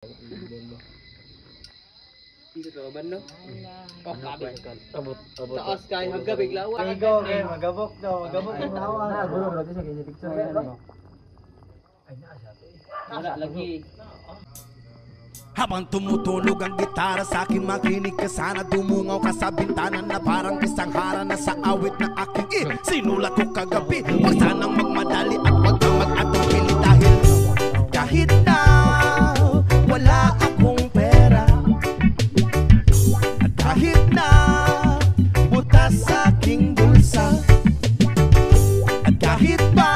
Dito to ban no? Oh, kabe. Abot. Taas kay hangga bigla wa. Igo kay magabok daw, magabok ang hawa. Na gulo lagi sa kanya picture ano. Wala lagi. Habang tumutunog ang gitara sa akin, makinig ka sana. Dumungaw ka sa bintana na parang isang hara na sa awit na aking sinulat ko kagabi. Huwag sanang magmadali at huwag kang mag-atong pili dahil kahit na wala akong pera, at kahit na butas sa aking bulsa, at kahit pa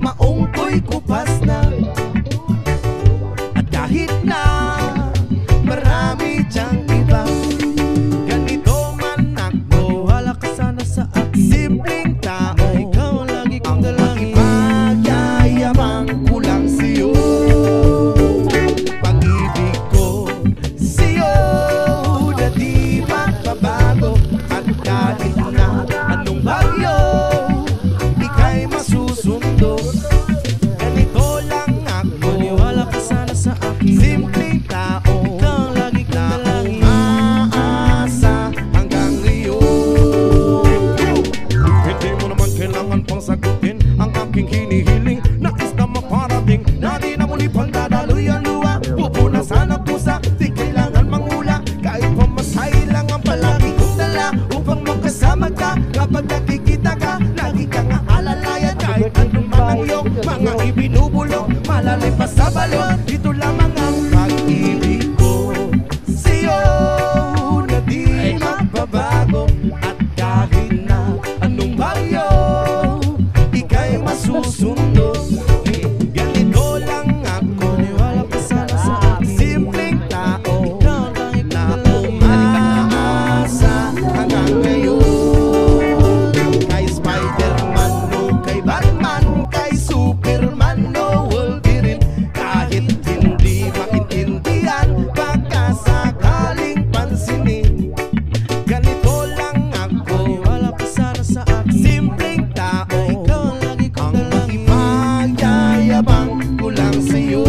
maong ko'y kupas na, at kahit na marami diyang iba, ganito man ako, wala ka sana sa akin. Simpleng tao, ikaw lagi kong dalangin. Magyayabang ko lang sa'yo, pag-ibig ko sa'yo na di magbabago. At kahit na anong bagyo ika'y masusundo, ganito lang ako, wala ka sana sa akin. Simpleng tao, ikaw lagi kong dalangin. Umaasa hanggang ngayon. Hindi mo naman kailangan pang sagutin ang aking hinihiling. Nais na maparating na di na muli pang dadaloy ang luha. Pupunasan ang pusa, di kailangan mangula. Kahit pamasahe lang ang palagi kong dala upang makasama ka. Kapag nakikita ka, lagi kang aalalayan. Kahit anong mga iyong mga ibinubulong, malalim pa sa balon. Ito lamang ang pag-ibig ko sa'yo na di magbabago. At kahit na anong bagyo ika'y masusundo, ganito lang ako, wala pa sana sa akin. Simpleng tao na umaasa hanggang ngayon. Kay Spider-Man o kay Batman, kay Superman o Wolverine, kahit hindi maintindihan, baka sakaling pansinin, ganito lang ako, wala pa sana sa akin. Simpleng tao, ikaw lagi kong dalangin. Magyayabang ko lang sa'yo,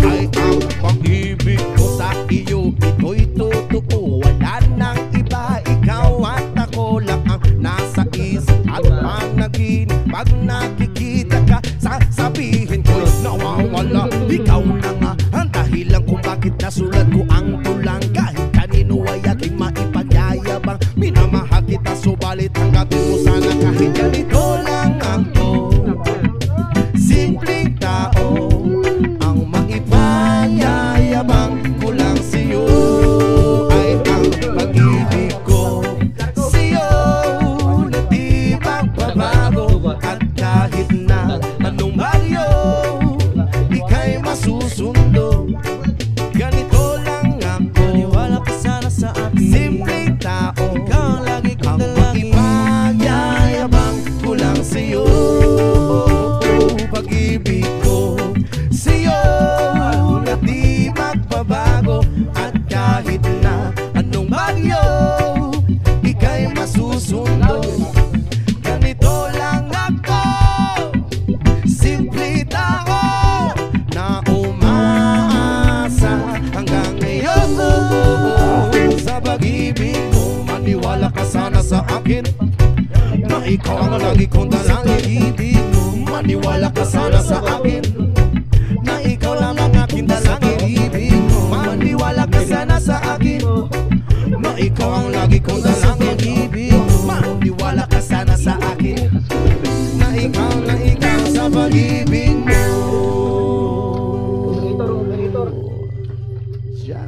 ay ang pag-ibig ko sa iyo, ito'y totoo. Wala nang iba, ikaw at ako lang ang nasa isip at panaginip. Pag nakikita ka, sasabihin ko'y nawawala. Ikaw na nga ang dahilan kung bakit nasulat ko ang tulang. Kahit kanino ay aking maipagyayabang, minamahal kita subalit hanggapin mo sana. Kahit ganito lang ako, simpleng tao, ang maipagyayabang ko lang sa'yo, ay ang pag-ibig ko sa'yo na di magbabago. At kahit na anong bagyo ika'y masusundo, ganito lang ako, wala ka sana sa akin. Simpleng tao, ikaw lagi kong dalangin. Magyayabang ko lang sa'yo, pag-ibig ko sa'yo na di magbabago. At kahit na anong bagyo ika'y masusundo, ganito lang ako, simple tao na umaasa hanggang ngayon. Sa pag-ibig mo, maniwala ka sana sa akin, na ikaw ang lagi kong dalangin. Ibig mo, maniwala ka sana sa akin, na ikaw lang ang aking dalangin. Ibig mo, maniwala ka sana sa akin, na ikaw ang lagi kong dalangin. Ibig mo, maniwala ka sana sa akin, na ikaw sa pag-ibig mo. Yeah.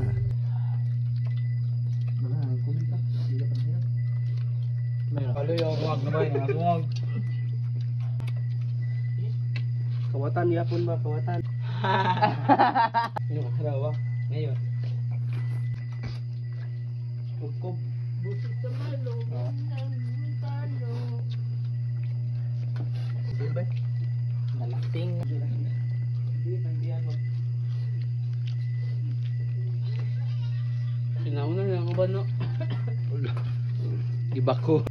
Kawatan yapon ba kawatan? Yung harawa ngayon. Kukob. Busog sa malo, ng talo. Diba? Nalating. Hindi tandiyan mo. Sinauna lang ako ba no? Iba ko.